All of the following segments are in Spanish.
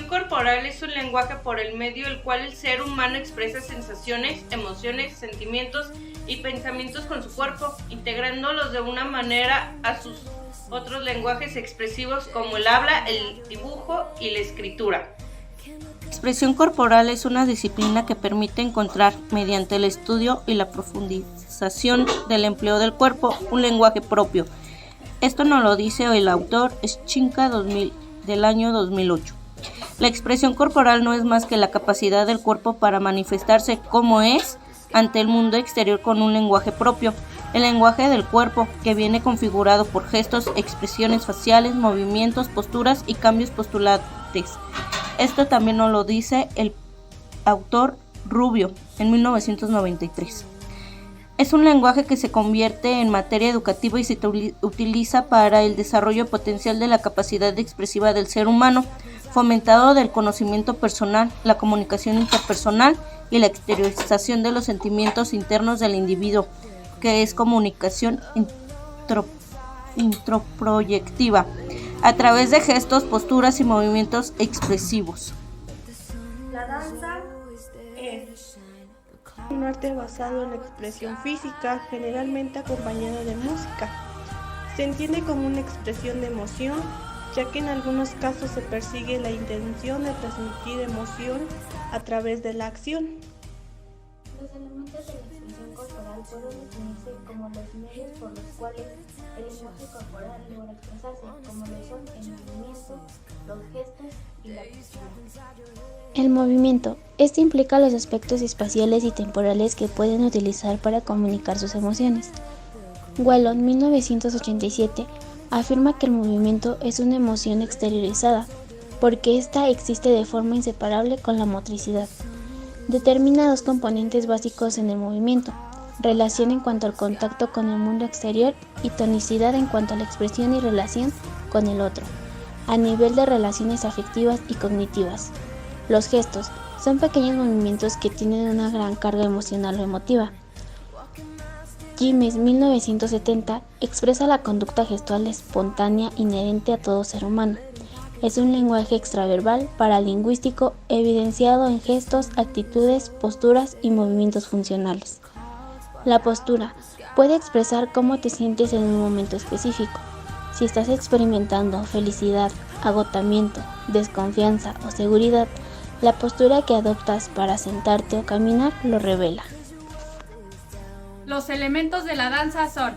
corporal es un lenguaje por el medio del cual el ser humano expresa sensaciones, emociones, sentimientos y pensamientos con su cuerpo, integrándolos de una manera a sus otros lenguajes expresivos como el habla, el dibujo y la escritura. La expresión corporal es una disciplina que permite encontrar, mediante el estudio y la profundización del empleo del cuerpo, un lenguaje propio. Esto nos lo dice el autor Schicka del año 2008. La expresión corporal no es más que la capacidad del cuerpo para manifestarse como es ante el mundo exterior con un lenguaje propio. El lenguaje del cuerpo, que viene configurado por gestos, expresiones faciales, movimientos, posturas y cambios postulantes. Esto también nos lo dice el autor Rubio en 1993. Es un lenguaje que se convierte en materia educativa y se utiliza para el desarrollo potencial de la capacidad expresiva del ser humano, fomentado del conocimiento personal, la comunicación interpersonal y la exteriorización de los sentimientos internos del individuo, que es comunicación introproyectiva, a través de gestos, posturas y movimientos expresivos. La danza es un arte basado en la expresión física, generalmente acompañada de música. Se entiende como una expresión de emoción, ya que en algunos casos se persigue la intención de transmitir emoción a través de la acción. Los elementos de la expresión corporal pueden definirse como los medios por los cuales el lenguaje corporal logra expresarse, como lo son el movimiento, los gestos y la postura. El movimiento. Este implica los aspectos espaciales y temporales que pueden utilizar para comunicar sus emociones. Whelan, 1987, afirma que el movimiento es una emoción exteriorizada, porque ésta existe de forma inseparable con la motricidad. Determina dos componentes básicos en el movimiento: relación en cuanto al contacto con el mundo exterior y tonicidad en cuanto a la expresión y relación con el otro, a nivel de relaciones afectivas y cognitivas. Los gestos son pequeños movimientos que tienen una gran carga emocional o emotiva. Gimes, 1970, expresa la conducta gestual espontánea inherente a todo ser humano. Es un lenguaje extraverbal, paralingüístico, evidenciado en gestos, actitudes, posturas y movimientos funcionales. La postura puede expresar cómo te sientes en un momento específico. Si estás experimentando felicidad, agotamiento, desconfianza o seguridad, la postura que adoptas para sentarte o caminar lo revela. Los elementos de la danza son: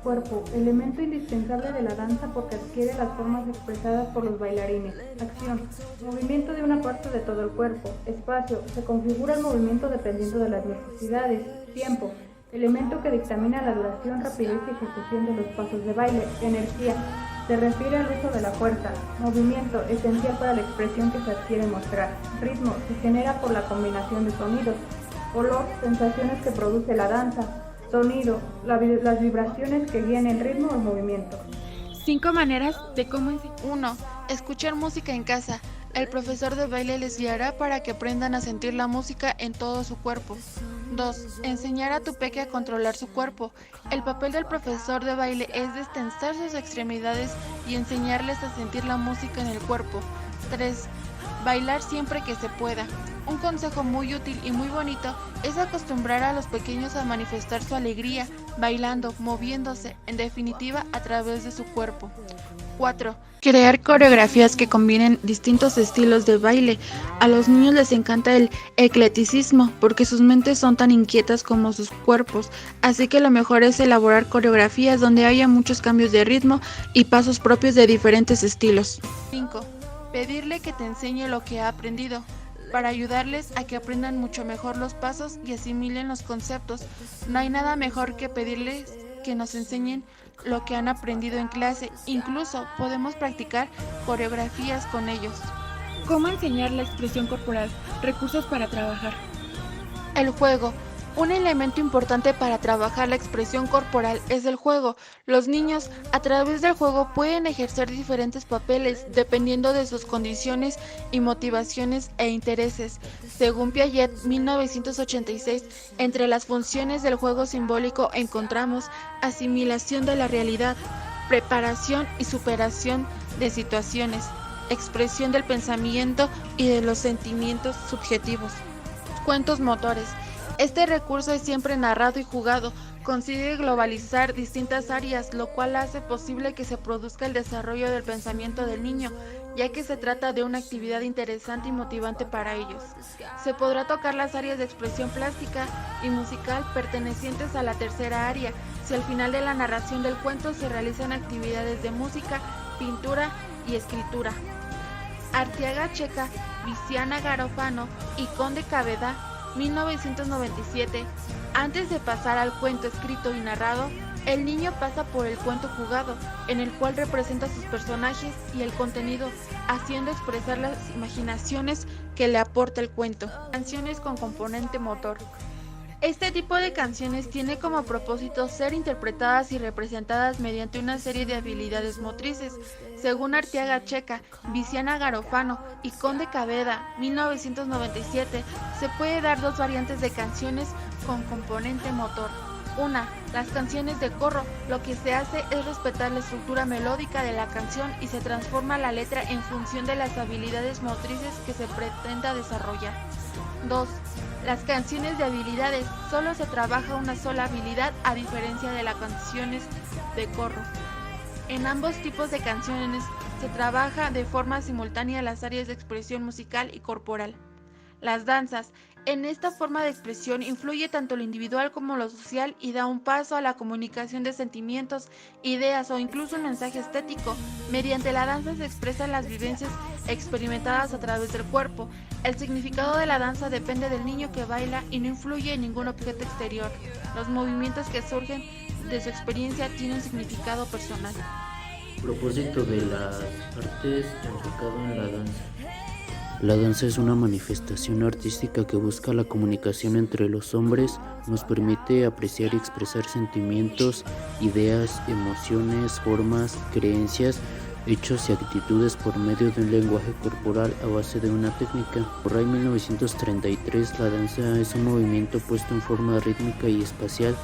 cuerpo, elemento indispensable de la danza porque adquiere las formas expresadas por los bailarines. Acción, movimiento de una parte de todo el cuerpo. Espacio, se configura el movimiento dependiendo de las necesidades. Tiempo, elemento que dictamina la duración, rapidez y ejecución de los pasos de baile. Energía, se refiere al uso de la fuerza. Movimiento, esencial para la expresión que se quiere mostrar. Ritmo, se genera por la combinación de sonidos. Olor, sensaciones que produce la danza. Sonido, las vibraciones que guían el ritmo o el movimiento. 5 maneras de cómo enseñar. 1. Escuchar música en casa. El profesor de baile les guiará para que aprendan a sentir la música en todo su cuerpo. 2. Enseñar a tu peque a controlar su cuerpo. El papel del profesor de baile es destensar sus extremidades y enseñarles a sentir la música en el cuerpo. 3. Bailar siempre que se pueda. Un consejo muy útil y muy bonito es acostumbrar a los pequeños a manifestar su alegría, bailando, moviéndose, en definitiva a través de su cuerpo. 4. Crear coreografías que combinen distintos estilos de baile. A los niños les encanta el eclecticismo porque sus mentes son tan inquietas como sus cuerpos, así que lo mejor es elaborar coreografías donde haya muchos cambios de ritmo y pasos propios de diferentes estilos. 5. Pedirle que te enseñe lo que ha aprendido, para ayudarles a que aprendan mucho mejor los pasos y asimilen los conceptos. No hay nada mejor que pedirles que nos enseñen lo que han aprendido en clase. Incluso podemos practicar coreografías con ellos. ¿Cómo enseñar la expresión corporal? Recursos para trabajar. El juego. Un elemento importante para trabajar la expresión corporal es el juego. Los niños, a través del juego, pueden ejercer diferentes papeles dependiendo de sus condiciones y motivaciones e intereses. Según Piaget, 1986, entre las funciones del juego simbólico encontramos asimilación de la realidad, preparación y superación de situaciones, expresión del pensamiento y de los sentimientos subjetivos. Cuentos motores. Este recurso es siempre narrado y jugado. Consigue globalizar distintas áreas, lo cual hace posible que se produzca el desarrollo del pensamiento del niño, ya que se trata de una actividad interesante y motivante para ellos. Se podrá tocar las áreas de expresión plástica y musical pertenecientes a la tercera área, si al final de la narración del cuento se realizan actividades de música, pintura y escritura. Arteaga Checa, Viziana Garofano y Conde Caveda, 1997. Antes de pasar al cuento escrito y narrado, el niño pasa por el cuento jugado, en el cual representa sus personajes y el contenido, haciendo expresar las imaginaciones que le aporta el cuento. Canciones con componente motor. Este tipo de canciones tiene como propósito ser interpretadas y representadas mediante una serie de habilidades motrices. Según Arteaga Checa, Viziana Garofano y Conde Caveda, 1997, se puede dar dos variantes de canciones con componente motor. Una, las canciones de corro. Lo que se hace es respetar la estructura melódica de la canción y se transforma la letra en función de las habilidades motrices que se pretenda desarrollar. 2. Las canciones de habilidades. Solo se trabaja una sola habilidad a diferencia de las canciones de corro. En ambos tipos de canciones se trabaja de forma simultánea las áreas de expresión musical y corporal. Las danzas. En esta forma de expresión influye tanto lo individual como lo social y da un paso a la comunicación de sentimientos, ideas o incluso un mensaje estético. Mediante la danza se expresan las vivencias experimentadas a través del cuerpo. El significado de la danza depende del niño que baila y no influye en ningún objeto exterior. Los movimientos que surgen de su experiencia tienen un significado personal. Propósito de las artes enfocado en la danza. La danza es una manifestación artística que busca la comunicación entre los hombres, nos permite apreciar y expresar sentimientos, ideas, emociones, formas, creencias, hechos y actitudes por medio de un lenguaje corporal a base de una técnica. Por ahí 1933, la danza es un movimiento puesto en forma rítmica y espacial,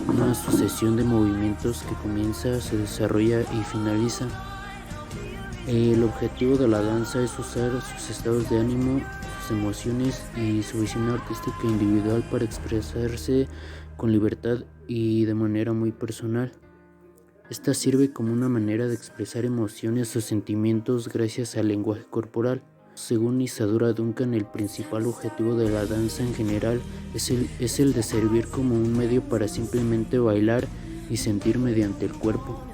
una sucesión de movimientos que comienza, se desarrolla y finaliza. El objetivo de la danza es usar sus estados de ánimo, sus emociones y su visión artística individual para expresarse con libertad y de manera muy personal. Esta sirve como una manera de expresar emociones o sentimientos gracias al lenguaje corporal. Según Isadora Duncan, el principal objetivo de la danza en general es el de servir como un medio para simplemente bailar y sentir mediante el cuerpo.